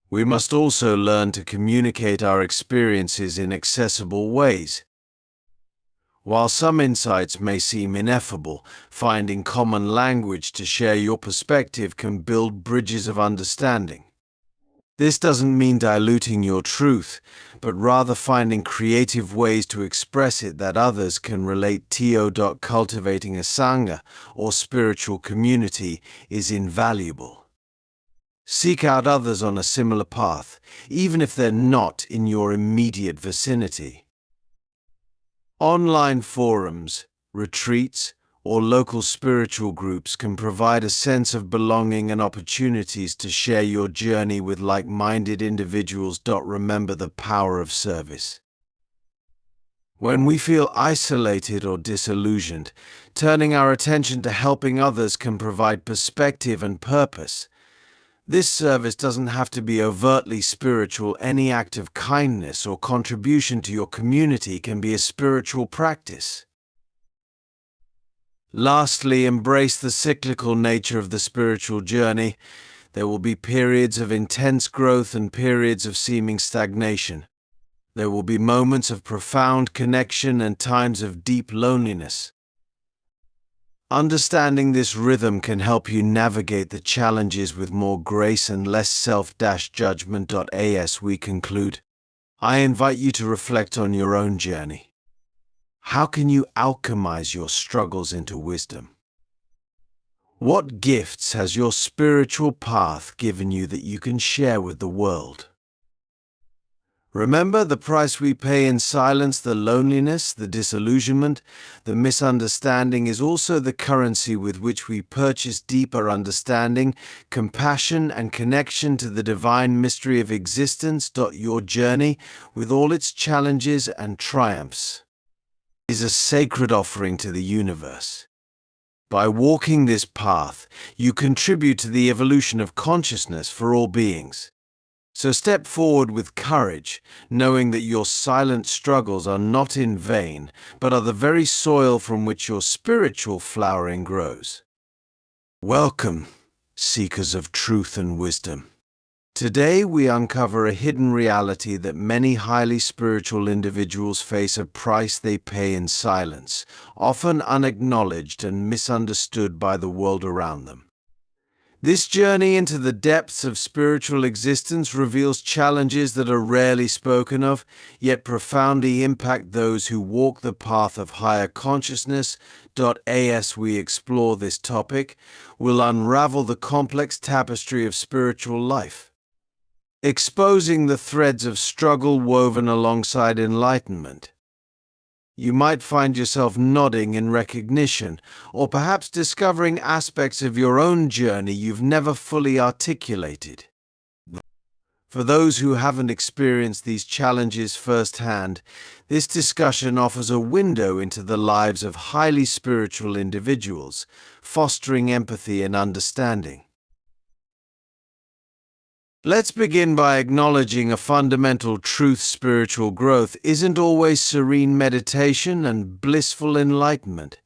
We must also learn to communicate our experiences in accessible ways. While some insights may seem ineffable, finding common language to share your perspective can build bridges of understanding. This doesn't mean diluting your truth, but rather finding creative ways to express it that others can relate to. Cultivating a sangha, or spiritual community, is invaluable. Seek out others on a similar path, even if they're not in your immediate vicinity. Online forums, retreats, or local spiritual groups can provide a sense of belonging and opportunities to share your journey with like-minded individuals. Remember the power of service. When we feel isolated or disillusioned, turning our attention to helping others can provide perspective and purpose. This service doesn't have to be overtly spiritual. Any act of kindness or contribution to your community can be a spiritual practice. Lastly, embrace the cyclical nature of the spiritual journey. There will be periods of intense growth and periods of seeming stagnation. There will be moments of profound connection and times of deep loneliness. Understanding this rhythm can help you navigate the challenges with more grace and less self-judgment. As we conclude, I invite you to reflect on your own journey. How can you alchemize your struggles into wisdom? What gifts has your spiritual path given you that you can share with the world? Remember, the price we pay in silence, the loneliness, the disillusionment, the misunderstanding is also the currency with which we purchase deeper understanding, compassion, and connection to the divine mystery of existence. Your journey, with all its challenges and triumphs, is a sacred offering to the universe. By walking this path, you contribute to the evolution of consciousness for all beings. So step forward with courage, knowing that your silent struggles are not in vain, but are the very soil from which your spiritual flowering grows. Welcome, seekers of truth and wisdom. Today we uncover a hidden reality that many highly spiritual individuals face, a price they pay in silence, often unacknowledged and misunderstood by the world around them. This journey into the depths of spiritual existence reveals challenges that are rarely spoken of, yet profoundly impact those who walk the path of higher consciousness. As we explore this topic, we'll unravel the complex tapestry of spiritual life, exposing the threads of struggle woven alongside enlightenment. You might find yourself nodding in recognition, or perhaps discovering aspects of your own journey you've never fully articulated. For those who haven't experienced these challenges firsthand, this discussion offers a window into the lives of highly spiritual individuals, fostering empathy and understanding. Let's begin by acknowledging a fundamental truth: spiritual growth isn't always serene meditation and blissful enlightenment.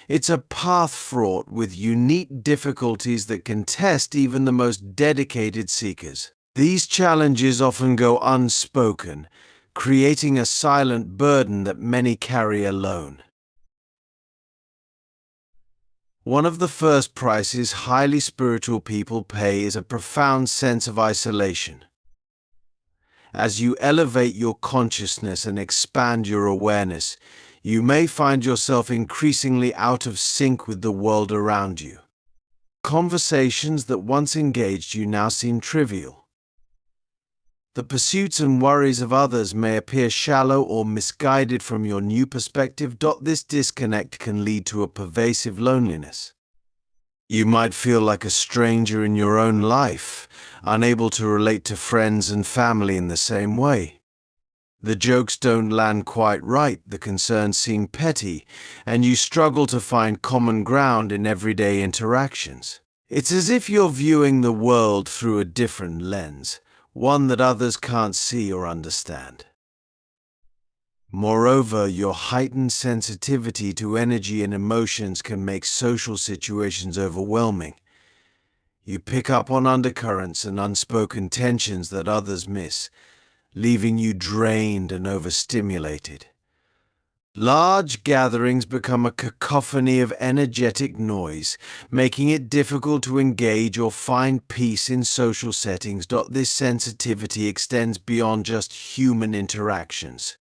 It's a path fraught with unique difficulties that can test even the most dedicated seekers. These challenges often go unspoken, creating a silent burden that many carry alone. One of the first prices highly spiritual people pay is a profound sense of isolation. As you elevate your consciousness and expand your awareness, you may find yourself increasingly out of sync with the world around you. Conversations that once engaged you now seem trivial. The pursuits and worries of others may appear shallow or misguided from your new perspective. This disconnect can lead to a pervasive loneliness. You might feel like a stranger in your own life, unable to relate to friends and family in the same way. The jokes don't land quite right, the concerns seem petty, and you struggle to find common ground in everyday interactions. It's as if you're viewing the world through a different lens, one that others can't see or understand. Moreover, your heightened sensitivity to energy and emotions can make social situations overwhelming. You pick up on undercurrents and unspoken tensions that others miss, leaving you drained and overstimulated. Large gatherings become a cacophony of energetic noise, making it difficult to engage or find peace in social settings. This sensitivity extends beyond just human interactions.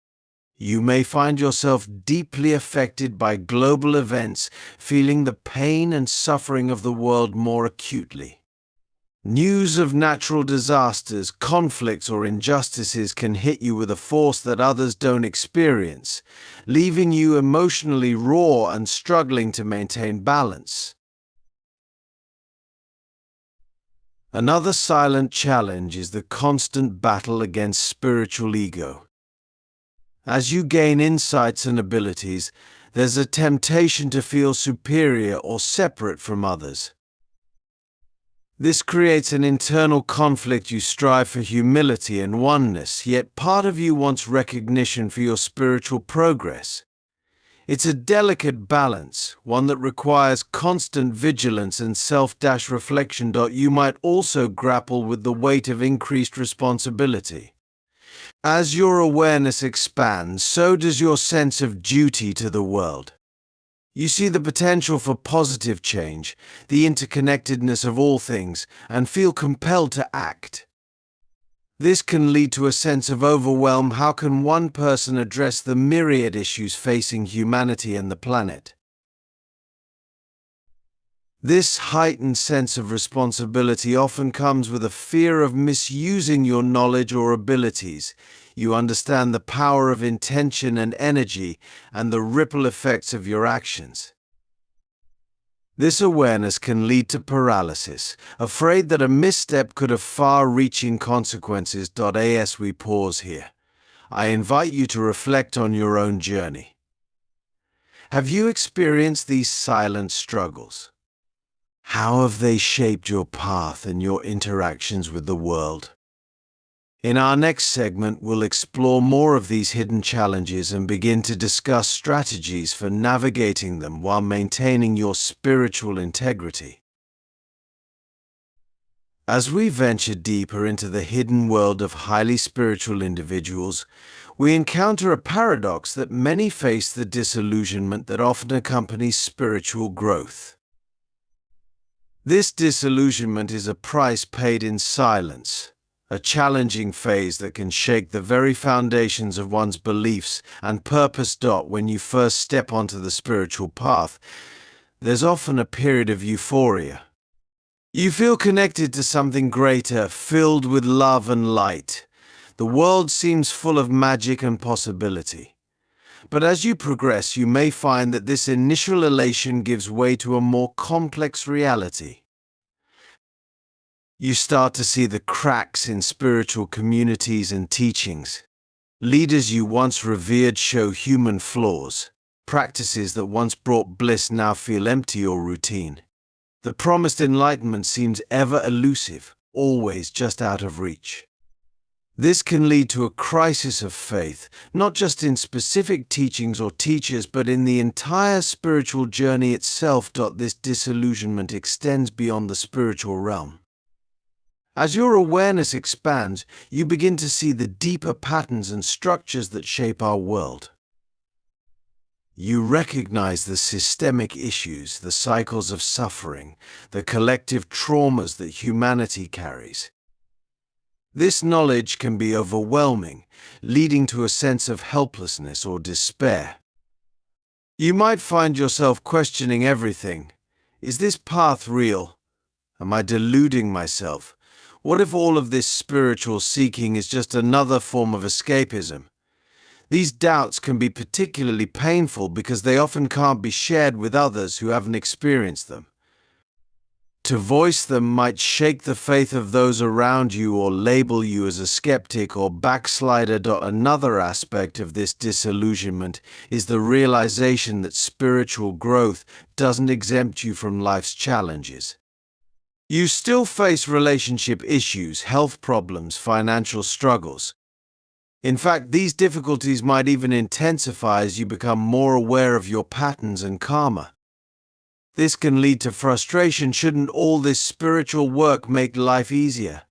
You may find yourself deeply affected by global events, feeling the pain and suffering of the world more acutely. News of natural disasters, conflicts, or injustices can hit you with a force that others don't experience, leaving you emotionally raw and struggling to maintain balance. Another silent challenge is the constant battle against spiritual ego. As you gain insights and abilities, there's a temptation to feel superior or separate from others. This creates an internal conflict. You strive for humility and oneness, yet part of you wants recognition for your spiritual progress. It's a delicate balance, one that requires constant vigilance and self-reflection. You might also grapple with the weight of increased responsibility. As your awareness expands, so does your sense of duty to the world. You see the potential for positive change, the interconnectedness of all things, and feel compelled to act. This can lead to a sense of overwhelm. How can one person address the myriad issues facing humanity and the planet? This heightened sense of responsibility often comes with a fear of misusing your knowledge or abilities. You understand the power of intention and energy and the ripple effects of your actions. This awareness can lead to paralysis, afraid that a misstep could have far-reaching consequences. As we pause here, I invite you to reflect on your own journey. Have you experienced these silent struggles? How have they shaped your path and your interactions with the world? In our next segment, we'll explore more of these hidden challenges and begin to discuss strategies for navigating them while maintaining your spiritual integrity. As we venture deeper into the hidden world of highly spiritual individuals, we encounter a paradox that many face: the disillusionment that often accompanies spiritual growth. This disillusionment is a price paid in silence, a challenging phase that can shake the very foundations of one's beliefs and purpose. When you first step onto the spiritual path, there's often a period of euphoria. You feel connected to something greater, filled with love and light. The world seems full of magic and possibility. But as you progress, you may find that this initial elation gives way to a more complex reality. You start to see the cracks in spiritual communities and teachings. Leaders you once revered show human flaws. Practices that once brought bliss now feel empty or routine. The promised enlightenment seems ever elusive, always just out of reach. This can lead to a crisis of faith, not just in specific teachings or teachers, but in the entire spiritual journey itself. This disillusionment extends beyond the spiritual realm. As your awareness expands, you begin to see the deeper patterns and structures that shape our world. You recognize the systemic issues, the cycles of suffering, the collective traumas that humanity carries. This knowledge can be overwhelming, leading to a sense of helplessness or despair. You might find yourself questioning everything. Is this path real? Am I deluding myself? What if all of this spiritual seeking is just another form of escapism? These doubts can be particularly painful because they often can't be shared with others who haven't experienced them. To voice them might shake the faith of those around you or label you as a skeptic or backslider. Another aspect of this disillusionment is the realization that spiritual growth doesn't exempt you from life's challenges. You still face relationship issues, health problems, financial struggles. In fact, these difficulties might even intensify as you become more aware of your patterns and karma. This can lead to frustration. Shouldn't all this spiritual work make life easier?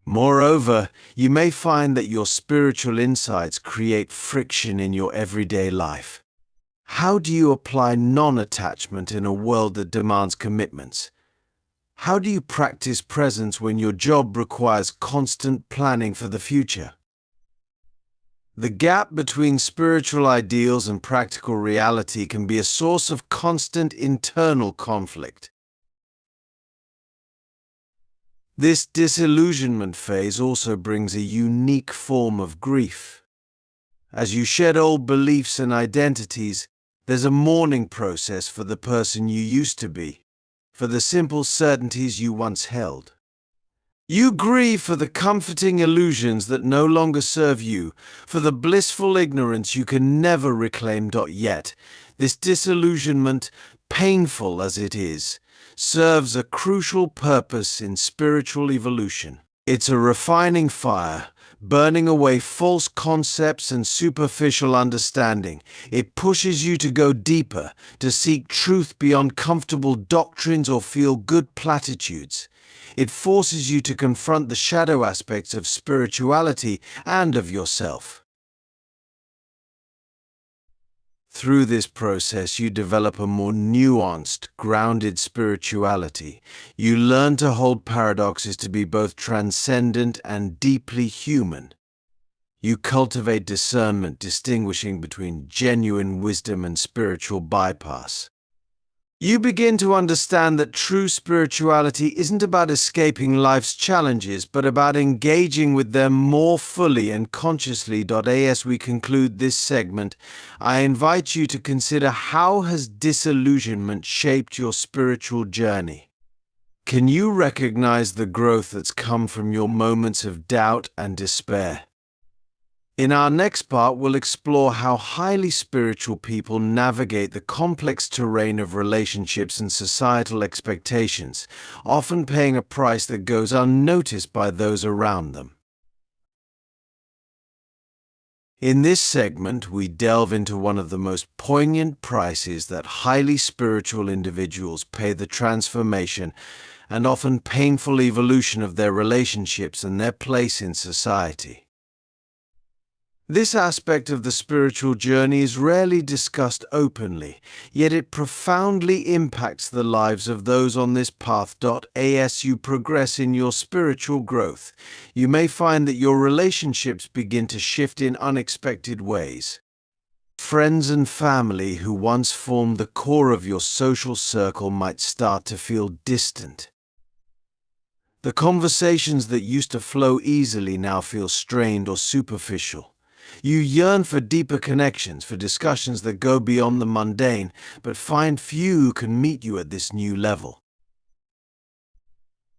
Moreover, you may find that your spiritual insights create friction in your everyday life. How do you apply non-attachment in a world that demands commitments? How do you practice presence when your job requires constant planning for the future? The gap between spiritual ideals and practical reality can be a source of constant internal conflict. This disillusionment phase also brings a unique form of grief. As you shed old beliefs and identities, there's a mourning process for the person you used to be, for the simple certainties you once held. You grieve for the comforting illusions that no longer serve you, for the blissful ignorance you can never reclaim. Yet, this disillusionment, painful as it is, serves a crucial purpose in spiritual evolution. It's a refining fire, burning away false concepts and superficial understanding. It pushes you to go deeper, to seek truth beyond comfortable doctrines or feel-good platitudes. It forces you to confront the shadow aspects of spirituality and of yourself. Through this process, you develop a more nuanced, grounded spirituality. You learn to hold paradoxes to be both transcendent and deeply human. You cultivate discernment, distinguishing between genuine wisdom and spiritual bypass. You begin to understand that true spirituality isn't about escaping life's challenges, but about engaging with them more fully and consciously. As we conclude this segment, I invite you to consider, how has disillusionment shaped your spiritual journey? Can you recognize the growth that's come from your moments of doubt and despair? In our next part, we'll explore how highly spiritual people navigate the complex terrain of relationships and societal expectations, often paying a price that goes unnoticed by those around them. In this segment, we delve into one of the most poignant prices that highly spiritual individuals pay: the transformation and often painful evolution of their relationships and their place in society. This aspect of the spiritual journey is rarely discussed openly, yet it profoundly impacts the lives of those on this path. As you progress in your spiritual growth, you may find that your relationships begin to shift in unexpected ways. Friends and family who once formed the core of your social circle might start to feel distant. The conversations that used to flow easily now feel strained or superficial. You yearn for deeper connections, for discussions that go beyond the mundane, but find few who can meet you at this new level.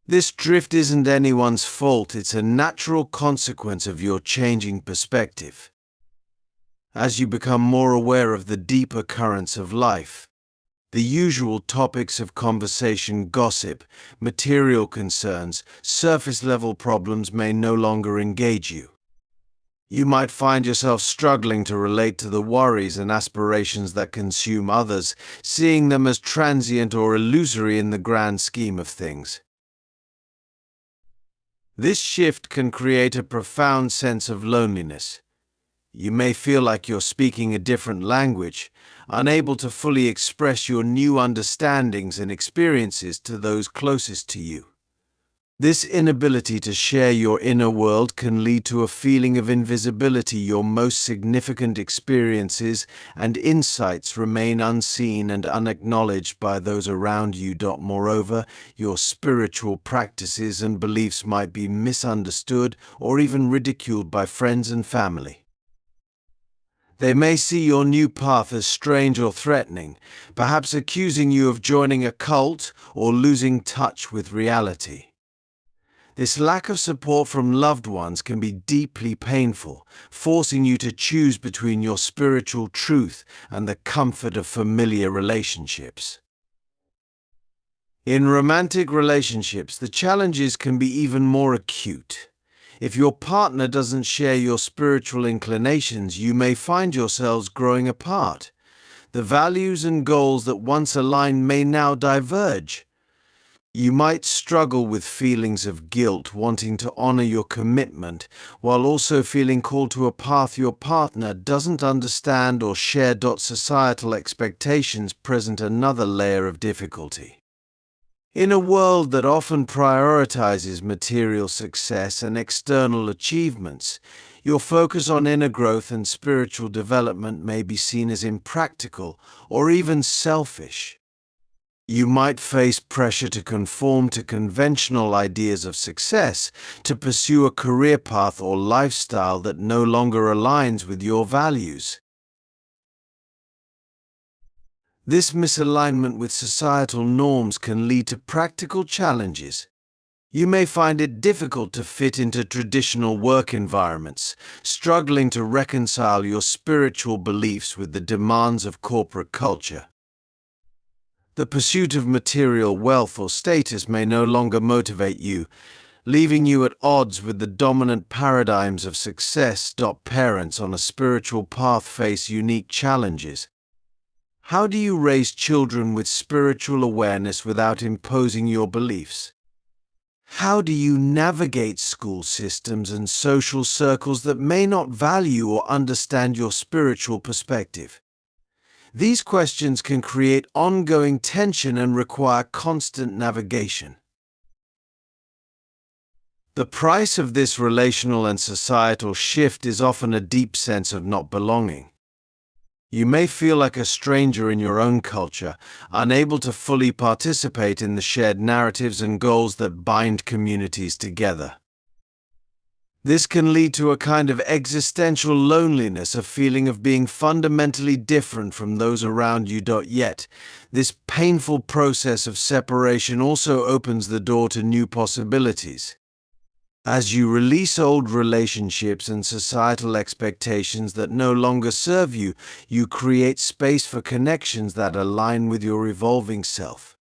This drift isn't anyone's fault, it's a natural consequence of your changing perspective. As you become more aware of the deeper currents of life, the usual topics of conversation, gossip, material concerns, surface-level problems may no longer engage you. You might find yourself struggling to relate to the worries and aspirations that consume others, seeing them as transient or illusory in the grand scheme of things. This shift can create a profound sense of loneliness. You may feel like you're speaking a different language, unable to fully express your new understandings and experiences to those closest to you. This inability to share your inner world can lead to a feeling of invisibility. Your most significant experiences and insights remain unseen and unacknowledged by those around you. Moreover, your spiritual practices and beliefs might be misunderstood or even ridiculed by friends and family. They may see your new path as strange or threatening, perhaps accusing you of joining a cult or losing touch with reality. This lack of support from loved ones can be deeply painful, forcing you to choose between your spiritual truth and the comfort of familiar relationships. In romantic relationships, the challenges can be even more acute. If your partner doesn't share your spiritual inclinations, you may find yourselves growing apart. The values and goals that once aligned may now diverge. You might struggle with feelings of guilt, wanting to honor your commitment, while also feeling called to a path your partner doesn't understand or share. Societal expectations present another layer of difficulty. In a world that often prioritizes material success and external achievements, your focus on inner growth and spiritual development may be seen as impractical or even selfish. You might face pressure to conform to conventional ideas of success, to pursue a career path or lifestyle that no longer aligns with your values. This misalignment with societal norms can lead to practical challenges. You may find it difficult to fit into traditional work environments, struggling to reconcile your spiritual beliefs with the demands of corporate culture. The pursuit of material wealth or status may no longer motivate you, leaving you at odds with the dominant paradigms of success. Parents on a spiritual path face unique challenges. How do you raise children with spiritual awareness without imposing your beliefs? How do you navigate school systems and social circles that may not value or understand your spiritual perspective? These questions can create ongoing tension and require constant navigation. The price of this relational and societal shift is often a deep sense of not belonging. You may feel like a stranger in your own culture, unable to fully participate in the shared narratives and goals that bind communities together. This can lead to a kind of existential loneliness, a feeling of being fundamentally different from those around you. Yet, this painful process of separation also opens the door to new possibilities. As you release old relationships and societal expectations that no longer serve you, you create space for connections that align with your evolving self.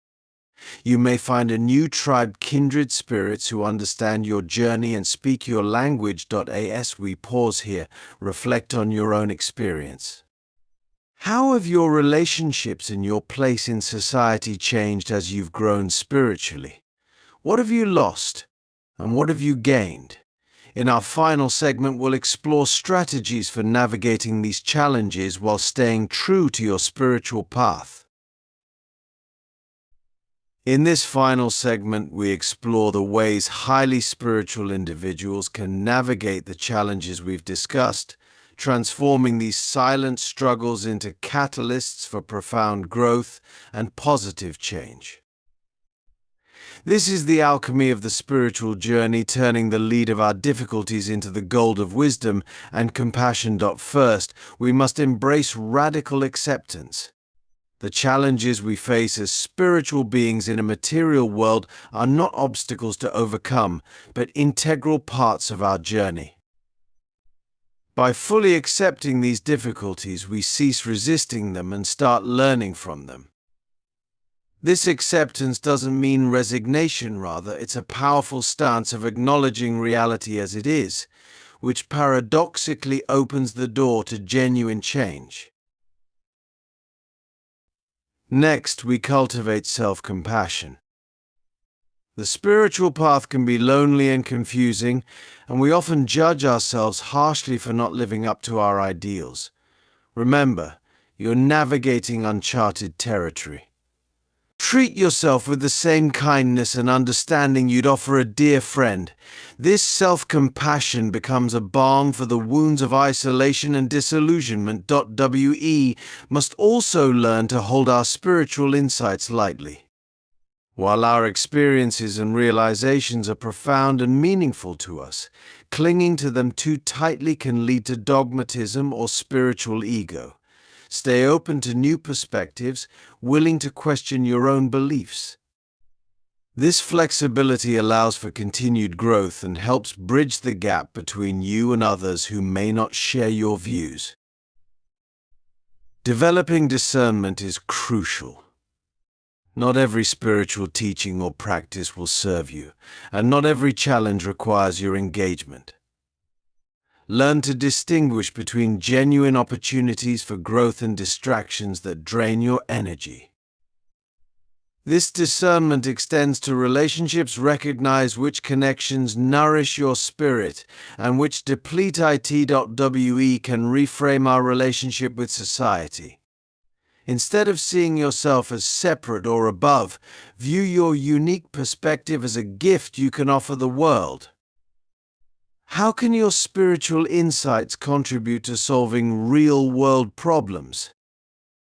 You may find a new tribe, kindred spirits who understand your journey and speak your language. As we pause here, reflect on your own experience. How have your relationships and your place in society changed as you've grown spiritually? What have you lost, and what have you gained? In our final segment, we'll explore strategies for navigating these challenges while staying true to your spiritual path. In this final segment, we explore the ways highly spiritual individuals can navigate the challenges we've discussed, transforming these silent struggles into catalysts for profound growth and positive change. This is the alchemy of the spiritual journey, turning the lead of our difficulties into the gold of wisdom and compassion. First, we must embrace radical acceptance. The challenges we face as spiritual beings in a material world are not obstacles to overcome, but integral parts of our journey. By fully accepting these difficulties, we cease resisting them and start learning from them. This acceptance doesn't mean resignation, rather, it's a powerful stance of acknowledging reality as it is, which paradoxically opens the door to genuine change. Next, we cultivate self-compassion. The spiritual path can be lonely and confusing, and we often judge ourselves harshly for not living up to our ideals. Remember, you're navigating uncharted territory. Treat yourself with the same kindness and understanding you'd offer a dear friend. This self-compassion becomes a balm for the wounds of isolation and disillusionment. We must also learn to hold our spiritual insights lightly. While our experiences and realizations are profound and meaningful to us, clinging to them too tightly can lead to dogmatism or spiritual ego. Stay open to new perspectives, willing to question your own beliefs. This flexibility allows for continued growth and helps bridge the gap between you and others who may not share your views. Developing discernment is crucial. Not every spiritual teaching or practice will serve you, and not every challenge requires your engagement. Learn to distinguish between genuine opportunities for growth and distractions that drain your energy. This discernment extends to relationships. Recognize which connections nourish your spirit and which deplete it. We can reframe our relationship with society. Instead of seeing yourself as separate or above, view your unique perspective as a gift you can offer the world. How can your spiritual insights contribute to solving real-world problems?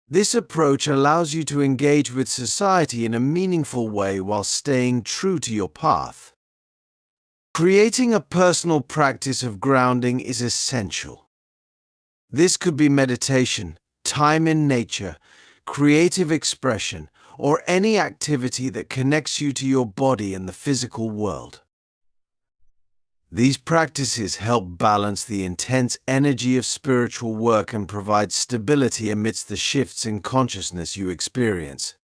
This approach allows you to engage with society in a meaningful way while staying true to your path. Creating a personal practice of grounding is essential. This could be meditation, time in nature, creative expression, or any activity that connects you to your body and the physical world. These practices help balance the intense energy of spiritual work and provide stability amidst the shifts in consciousness you experience.